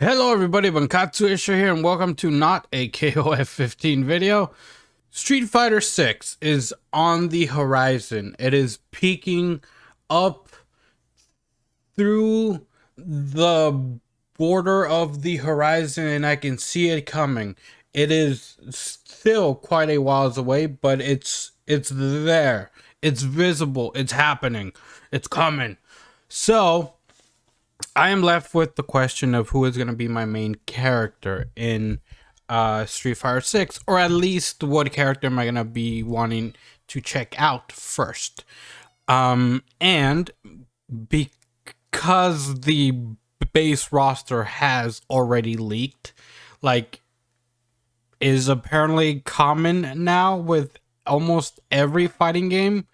Hello everybody, Bonkotzu Ishtar here, and welcome to not a KOF 15 video. Street Fighter 6 is on the horizon. It is peeking up through the border of the horizon, and I can see it coming. It is still quite a whiles away, but it's there. It's visible. It's happening. It's coming. So I am left with the question of who is going to be my main character in Street Fighter 6, or at least what character am I going to be wanting to check out first. And because the base roster has already leaked, like, is apparently common now with almost every fighting game.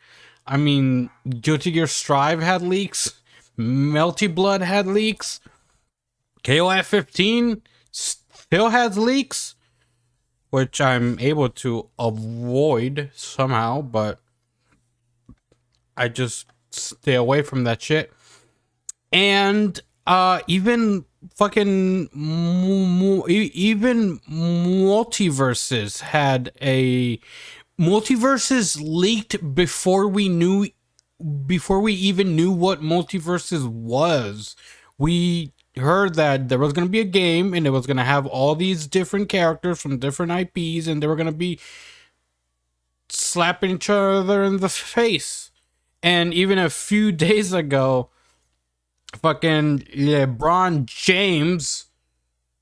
I mean, Guilty Gear Strive had leaks. Melty Blood had leaks. KOF 15 still has leaks, which I'm able to avoid somehow, but I just stay away from that shit. And even fucking even Multiverses had a Multiverses leaked before we even knew what Multiverses was. We heard that there was going to be a game and it was going to have all these different characters from different IPs, and they were going to be slapping each other in the face. And even a few days ago, fucking LeBron James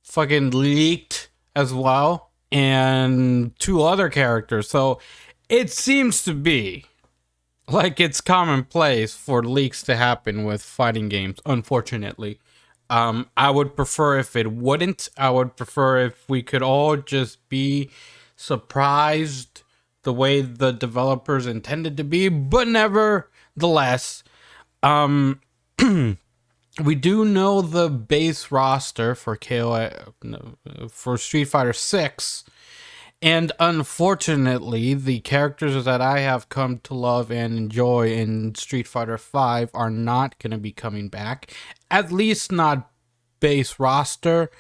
fucking leaked as well, and two other characters. So it seems to be like it's commonplace for leaks to happen with fighting games, unfortunately. I would prefer if it wouldn't. I would prefer if we could all just be surprised the way the developers intended to be, but nevertheless, we do know the base roster for for Street Fighter 6. And unfortunately, the characters that I have come to love and enjoy in Street Fighter 5 are not going to be coming back. At least not base roster.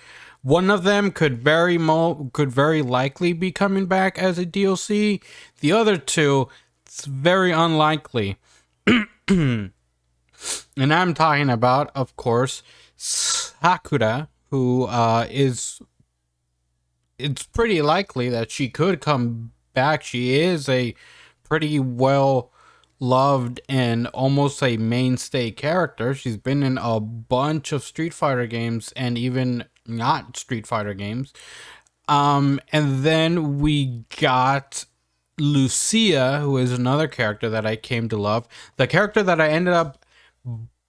One of them could very likely be coming back as a DLC. The other two, it's very unlikely. And I'm talking about, of course, Sakura, who it's pretty likely that she could come back. She is a pretty well loved and almost a mainstay character. She's been in a bunch of Street Fighter games and even not Street Fighter games. And then we got Lucia, who is another character that I came to love. The character that I ended up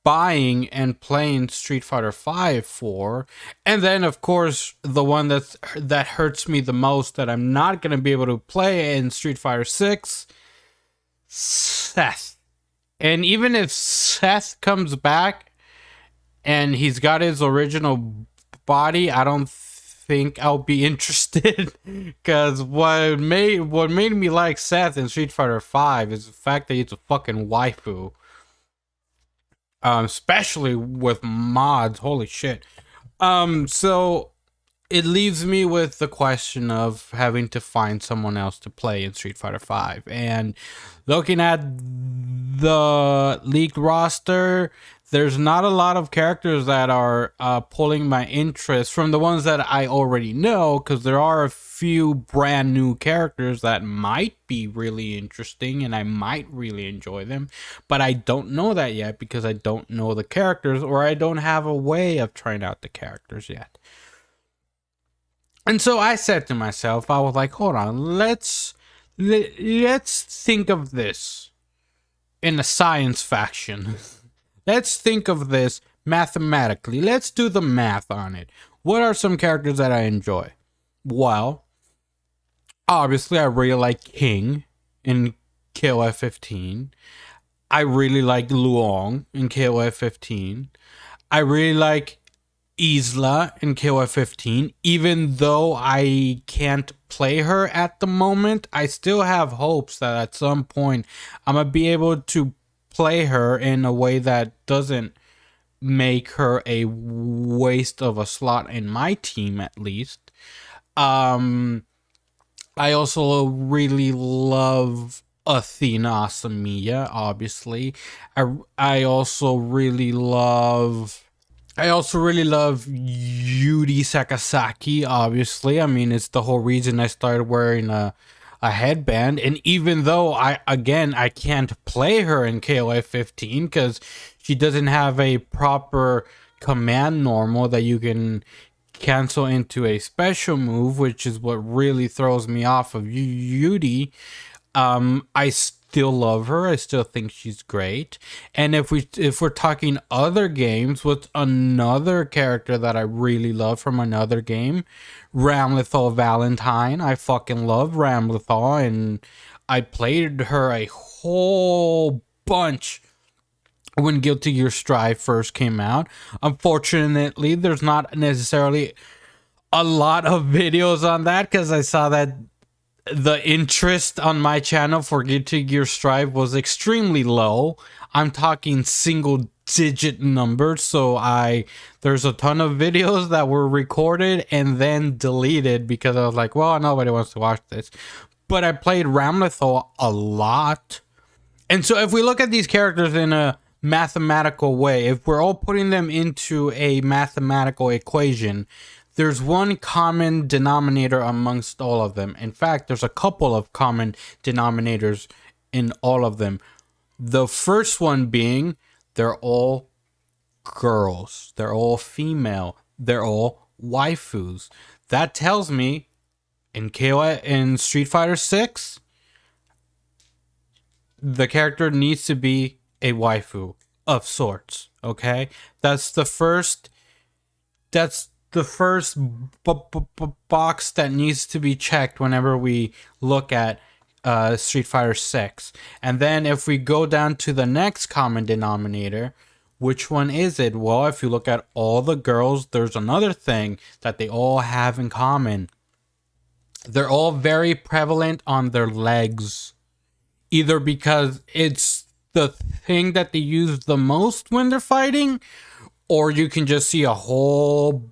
buying and playing Street Fighter 5 for. And then, of course, the one that hurts me the most that I'm not going to be able to play in Street Fighter 6, Seth. And even if Seth comes back and he's got his original body, I don't think I'll be interested, because what made me like Seth in Street Fighter 5 is the fact that he's a fucking waifu. Especially with mods, holy shit. So it leaves me with the question of having to find someone else to play in Street Fighter 5. And looking at the leaked roster, there's not a lot of characters that are pulling my interest from the ones that I already know, because there are a few brand new characters that might be really interesting and I might really enjoy them, but I don't know that yet because I don't know the characters, or I don't have a way of trying out the characters yet. And so I said to myself, I was like, hold on, let's think of this in a science faction. Let's think of this mathematically. Let's do the math on it. What are some characters that I enjoy? Well, obviously I really like King in KOF 15. I really like Luong in KOF 15. I really like Isla in KOF 15. Even though I can't play her at the moment, I still have hopes that at some point I'm going to be able to play her in a way that doesn't make her a waste of a slot in my team, at least. Um, I also really love Athena Asamiya, obviously. I also really love Yuri Sakasaki, obviously. I mean, it's the whole reason I started wearing a headband. And even though I can't play her in KOF 15 because she doesn't have a proper command normal that you can cancel into a special move, which is what really throws me off of Yuri. I still love her. I still think she's great. And if we're talking other games, what's another character that I really love from another game? Ramlethal Valentine. I fucking love Ramlethal, and I played her a whole bunch when Guilty Gear Strive first came out. Unfortunately, there's not necessarily a lot of videos on that because I saw that the interest on my channel for Guilty Gear Strive was extremely low. I'm talking single digit numbers, so there's a ton of videos that were recorded and then deleted because I was like, well, nobody wants to watch this. But I played Ramlethal a lot. And so if we look at these characters in a mathematical way, if we're all putting them into a mathematical equation, there's one common denominator amongst all of them. In fact, there's a couple of common denominators in all of them. The first one being they're all girls. They're all female. They're all waifus. That tells me in Street Fighter 6, the character needs to be a waifu of sorts. Okay? That's the first box that needs to be checked whenever we look at Street Fighter 6. And then if we go down to the next common denominator, which one is it? Well, if you look at all the girls, there's another thing that they all have in common. They're all very prevalent on their legs. Either because it's the thing that they use the most when they're fighting, or you can just see a whole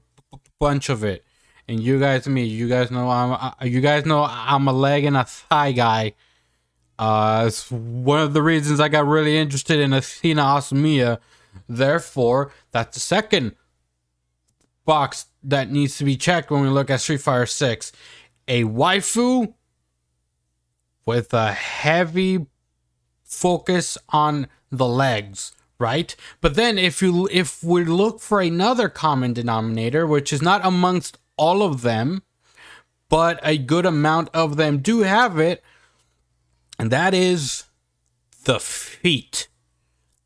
bunch of it. And you guys know I'm a leg and a thigh guy. It's one of the reasons I got really interested in Athena Asamiya. Therefore, that's the second box that needs to be checked when we look at Street Fighter 6. A waifu with a heavy focus on the legs, right? But then if we look for another common denominator, which is not amongst all of them, but a good amount of them do have it, and that is the feet.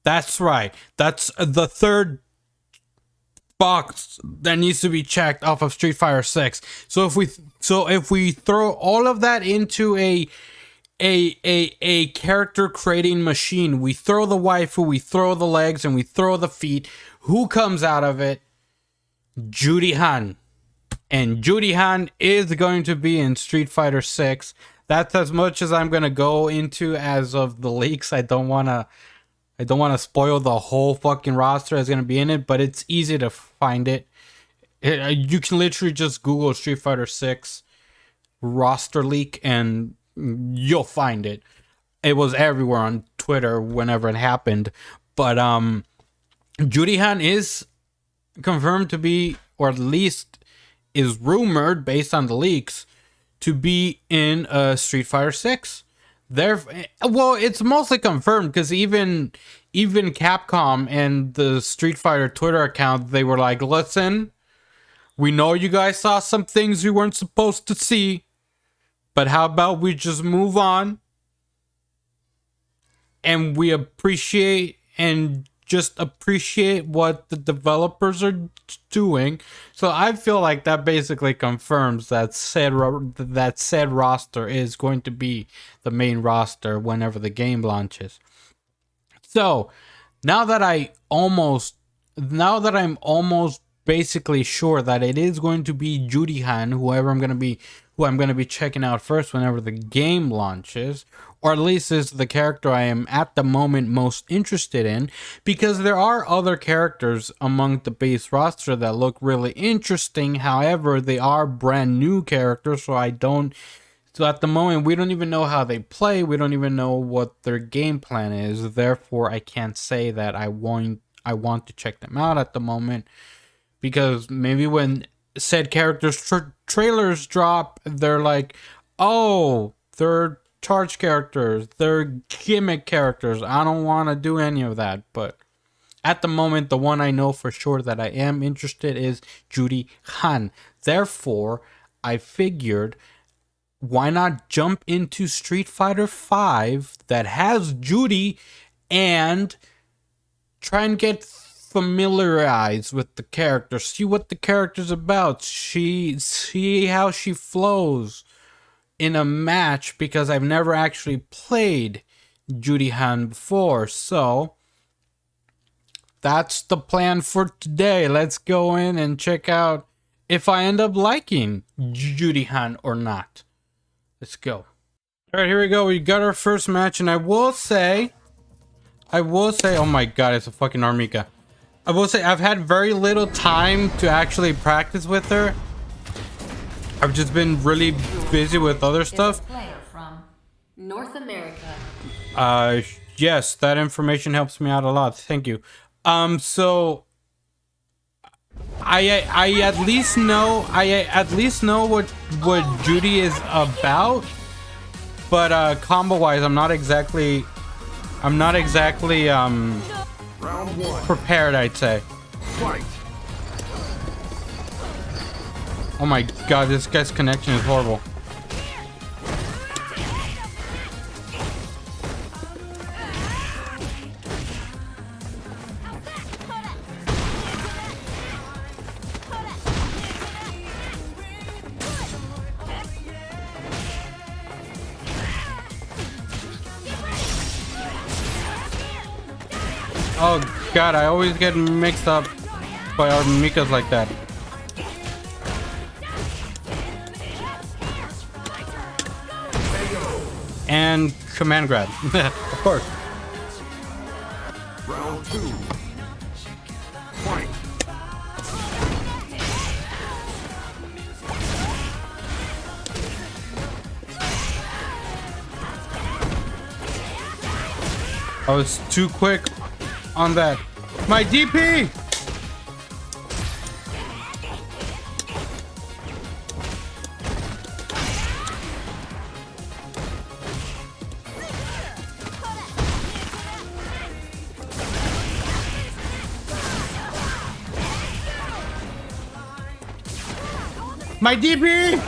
That's right. That's the third box that needs to be checked off of Street Fighter 6. So if we throw all of that into a character creating machine, we throw the waifu, we throw the legs, and we throw the feet, who comes out of it? Judy Han. And Judy Han is going to be in Street Fighter 6. That's as much as I'm going to go into as of the leaks. I don't want to spoil the whole fucking roster that's going to be in it, but it's easy to find it. You can literally just Google Street Fighter 6 roster leak and you'll find it. It was everywhere on Twitter whenever it happened. But Judy Han is confirmed to be, or at least is rumored based on the leaks, to be in Street Fighter 6. Well, it's mostly confirmed because even Capcom and the Street Fighter Twitter account, they were like, listen, we know you guys saw some things you weren't supposed to see, but how about we just move on and we appreciate what the developers are doing. So I feel like that basically confirms that said roster is going to be the main roster whenever the game launches. So now that I'm almost basically sure that it is going to be Judy Han, who I'm going to be checking out first whenever the game launches, or at least is the character I am at the moment most interested in, because there are other characters among the base roster that look really interesting. However, they are brand new characters, so at the moment we don't even know how they play. We don't even know what their game plan is. Therefore, I can't say that I want to check them out at the moment, because maybe when said characters trailers drop, they're like, oh, they're charge characters, they're gimmick characters. I don't want to do any of that. But at the moment, the one I know for sure that I am interested is Judy Han. Therefore, I figured, why not jump into Street Fighter 5 that has Judy and try and get familiarized with the character, see what the character's about, see how she flows in a match, because I've never actually played Judy Han before. So that's the plan for today. Let's go in and check out if I end up liking Judy Han or not. Let's go. All right, here we go. We got our first match, and I will say, oh my god, it's a fucking Armika. I will say I've had very little time to actually practice with her. I've just been really busy with other stuff. Player from North America. Yes, that information helps me out a lot. Thank you. So I at least know what Judy is about, but combo wise, I'm not exactly prepared, I'd say. Fight. Oh my god, this guy's connection is horrible. Oh god, I always get mixed up by Armikas like that. And command grab. Of course. Round 2. Fight. I was too quick on that. My DP! My DP!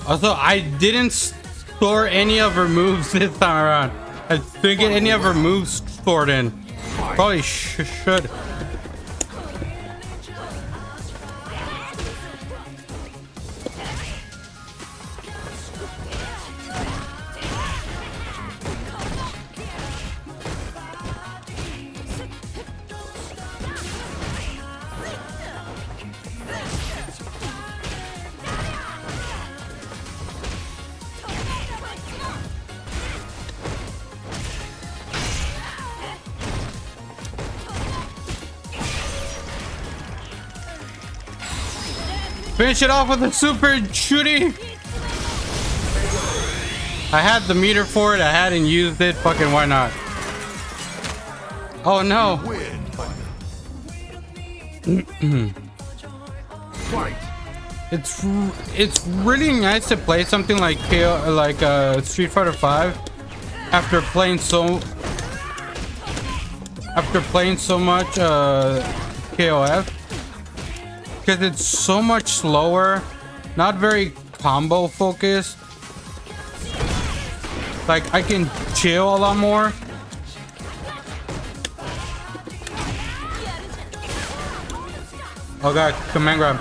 Also, I didn't store any of her moves this time around. I didn't get any of her moves stored in. Probably should. Finish it off with a super shooty. I had the meter for it. I hadn't used it. Fucking why not? Oh no. Fight. It's really nice to play something like Street Fighter 5 after playing so much KOF. Because it's so much slower, not very combo focused. Like, I can chill a lot more. Oh god, command grab.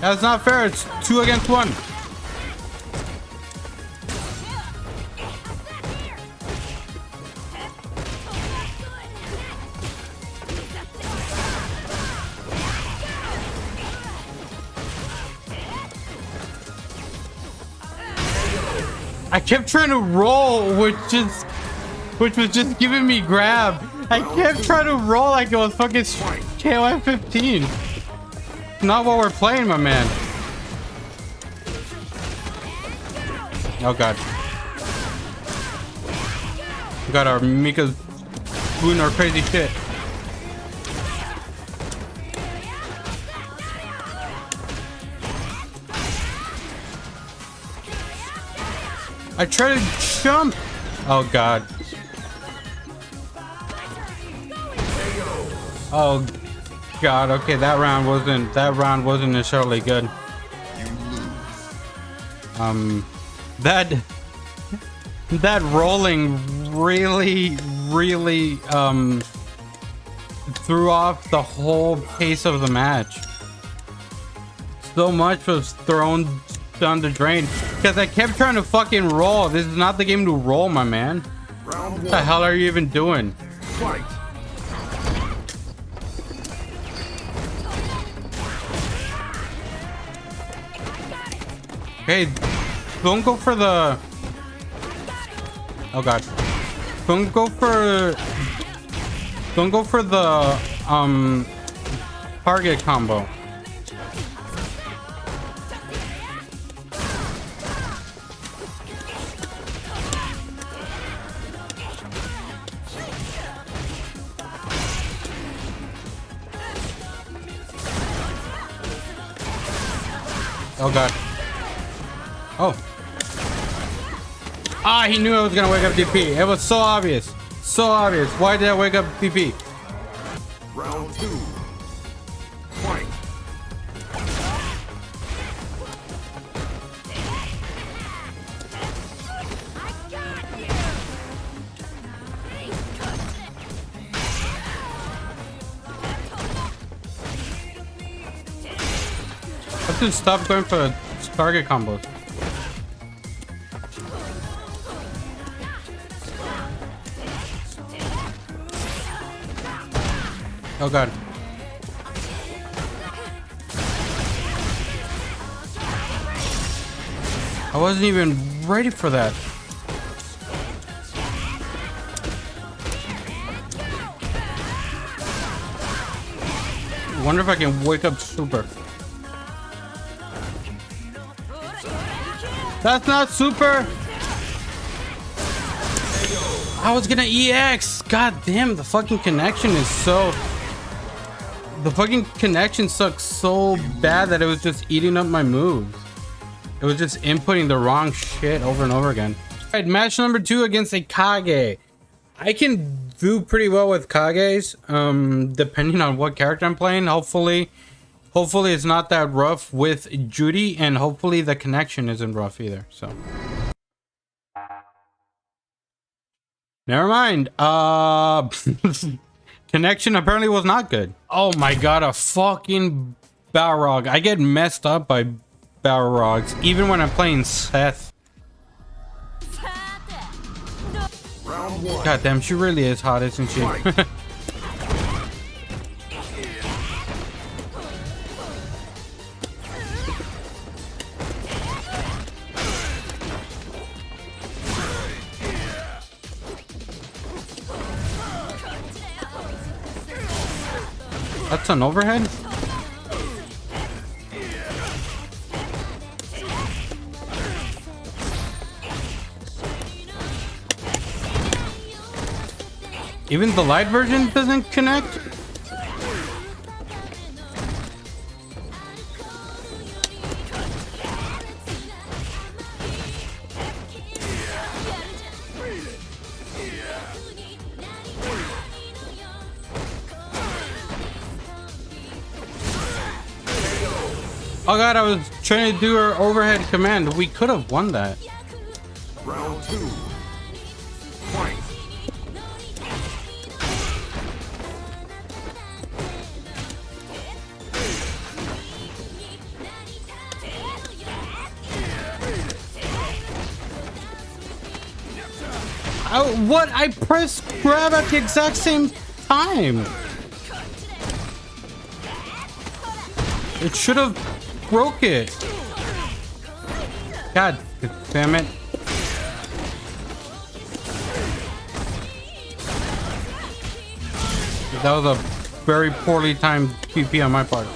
That's not fair, it's 2 against 1. I kept trying to roll, which was just giving me grab. I kept trying to roll like it was fucking KOF 15. Not what we're playing, my man. Oh god. We got our Mika doing our crazy shit. I tried to jump. Oh god. Oh god. Okay, that round wasn't necessarily good. That rolling really threw off the whole pace of the match. So much was thrown down the drain because I kept trying to fucking roll. This is not the game to roll, my man. What the hell are you even doing? Fight. Hey, don't go for the... Oh god. Don't go for the target combo. Oh god. Oh. Ah, he knew I was gonna wake up DP. It was so obvious. So obvious. Why did I wake up DP? Round 2. Fight. I have to stop going for target combos. Oh god. I wasn't even ready for that. I wonder if I can wake up super. That's not super. I was gonna EX. God damn, the fucking connection is so... The fucking connection sucks so bad that it was just eating up my moves. It was just inputting the wrong shit over and over again. Alright, match number 2 against a Kage. I can do pretty well with Kages, depending on what character I'm playing. Hopefully it's not that rough with Judy, and hopefully the connection isn't rough either, so. Never mind. Connection apparently was not good. Oh my god, a fucking Balrog. I get messed up by Balrogs, even when I'm playing Seth. Round 1. God damn, she really is hot, isn't she? That's an overhead? Even the light version doesn't connect? Oh god, I was trying to do her overhead command. We could have won that. Round 2. Fight. What? I pressed grab at the exact same time. It should have broke it. God damn it. That was a very poorly timed PP on my part.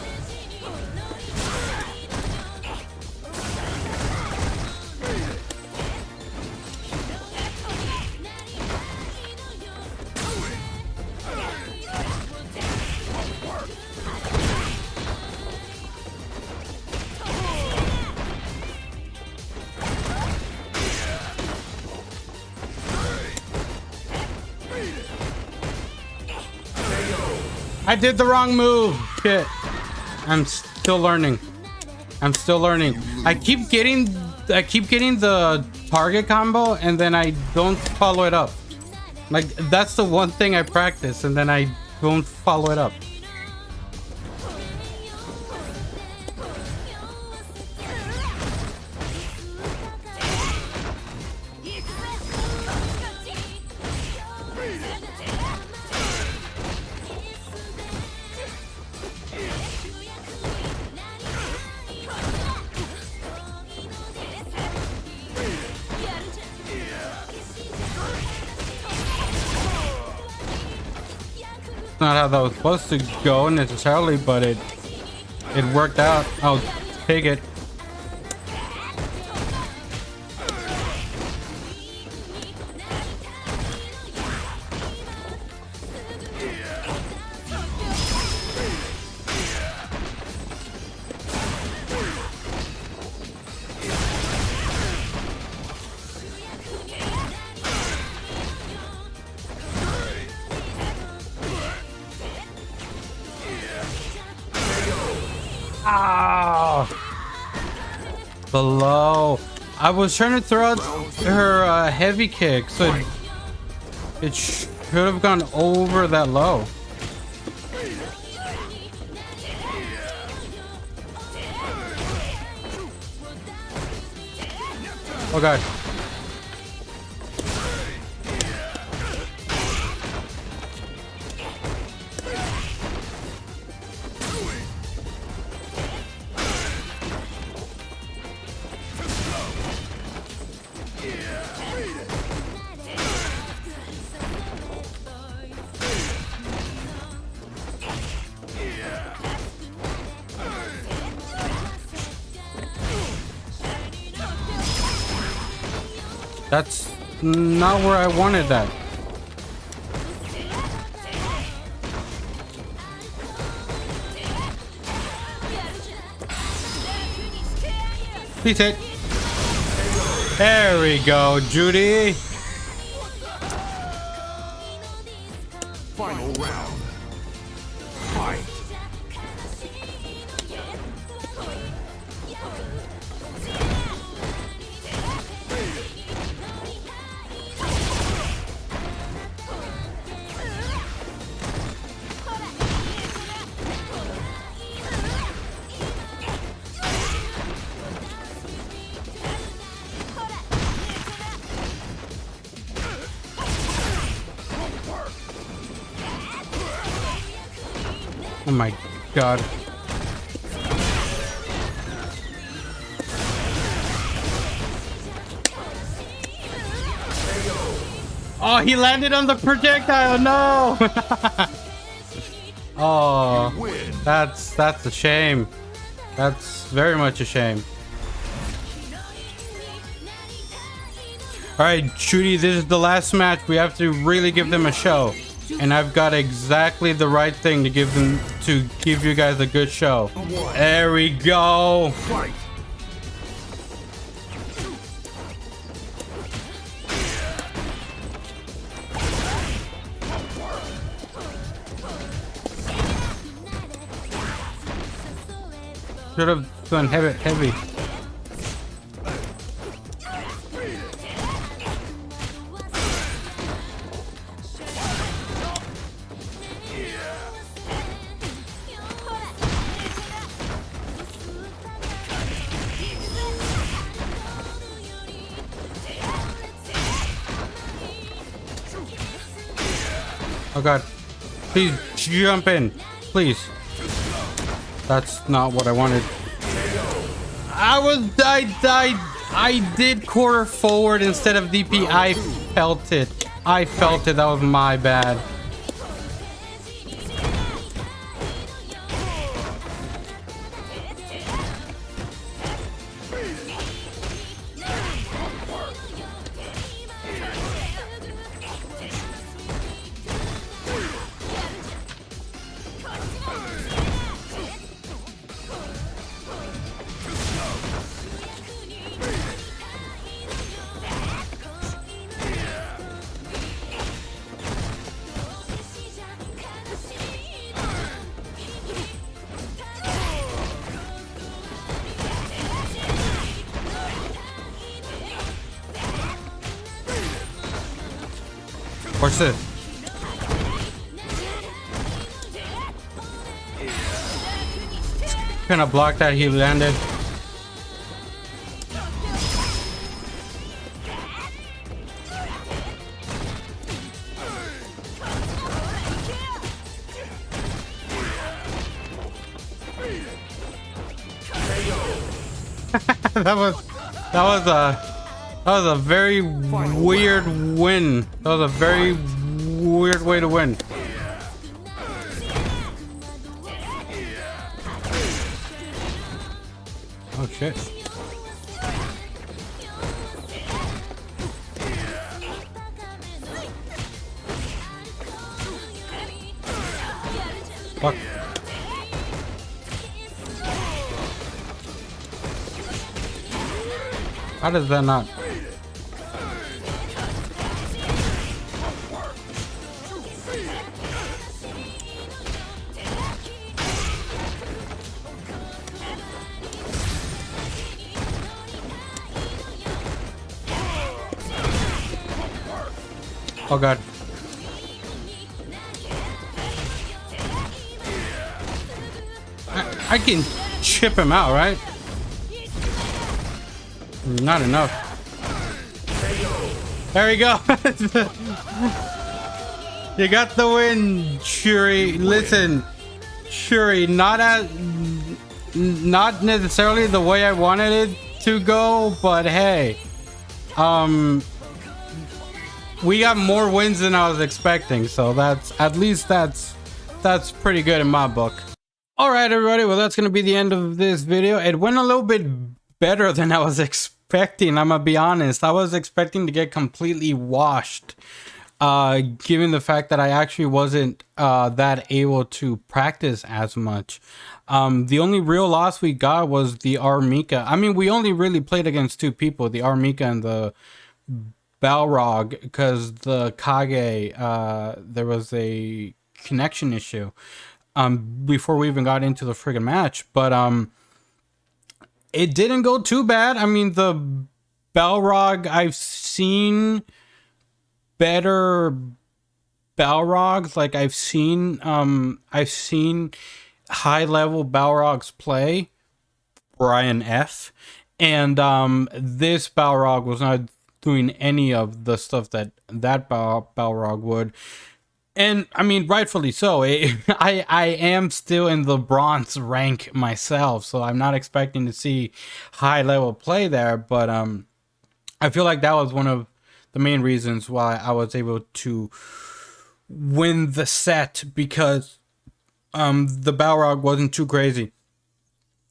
I did the wrong move. Shit. I'm still learning. I'm still learning. I keep getting the target combo and then I don't follow it up. Like, that's the one thing I practice and then I don't follow it up. Not how that was supposed to go necessarily, but it worked out. I'll take it. Ah, below. I was trying to throw out her heavy kick, so it should have gone over that low. Oh god. That's not where I wanted that. Please hit. There we go, Judy. Final round. Fight. Oh my god. Oh, he landed on the projectile. No. Oh, that's a shame. That's very much a shame. All right, Judy, this is the last match. We have to really give them a show. And I've got exactly the right thing to give you guys a good show. There we go. Fight. Should have gone heavy. Oh god. Please jump in. Please. That's not what I wanted. I did quarter forward instead of DP. I felt it. That was my bad. horses. Gonna block that. He landed. that was a very weird win. That was a very weird way to win. Oh shit. Fuck. How does that not? Oh god. I can chip him out, right? Not enough. There we go. You got the win, Shuri. Listen, Shuri, not necessarily the way I wanted it to go, but hey, we got more wins than I was expecting, so that's at least that's pretty good in my book. All right, everybody. Well, that's gonna be the end of this video. It went a little bit better than I was expecting. I'm gonna be honest. I was expecting to get completely washed, given the fact that I actually wasn't that able to practice as much. The only real loss we got was the Armika. I mean, we only really played against two people, the Armika and the Balrog, because the Kage, there was a connection issue before we even got into the friggin' match. But it didn't go too bad. I mean, the Balrog, I've seen better Balrogs. Like I've seen high level Balrogs play, Brian F. And this Balrog was not doing any of the stuff that Balrog would. And I mean, rightfully so. I am still in the bronze rank myself, so I'm not expecting to see high level play there. But I feel like that was one of the main reasons why I was able to win the set, because the Balrog wasn't too crazy.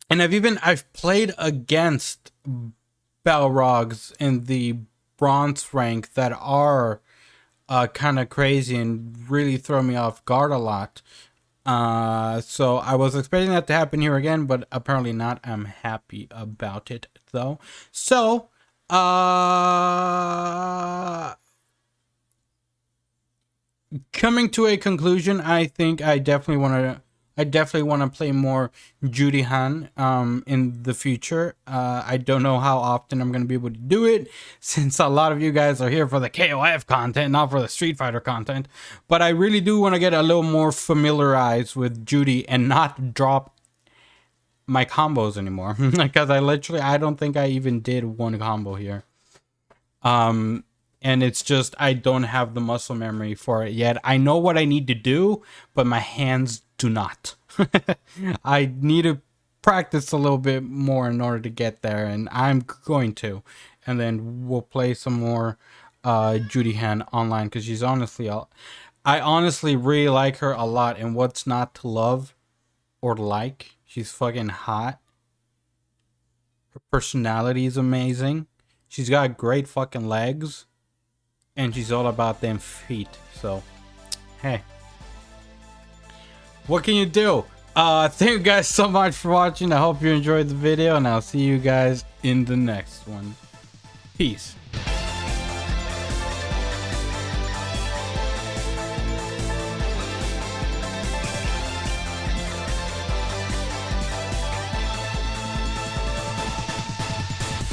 And I've played against Balrogs in the bronze rank that are kind of crazy and really throw me off guard a lot. So I was expecting that to happen here again, but apparently not. I'm happy about it though. So coming to a conclusion, I think I definitely want to play more Judy Han in the future. I don't know how often I'm going to be able to do it, since a lot of you guys are here for the KOF content, not for the Street Fighter content. But I really do want to get a little more familiarized with Judy and not drop my combos anymore. Because I don't think I even did one combo here. And it's just, I don't have the muscle memory for it yet. I know what I need to do, but my hands do not. I need to practice a little bit more in order to get there, and I'm going to. And then we'll play some more Judy Han online, because she's honestly, I honestly really like her a lot. And what's not to love or like? She's fucking hot. Her personality is amazing. She's got great fucking legs. And she's all about them feet. So, hey. What can you do? Thank you guys so much for watching. I hope you enjoyed the video, and I'll see you guys in the next one. Peace.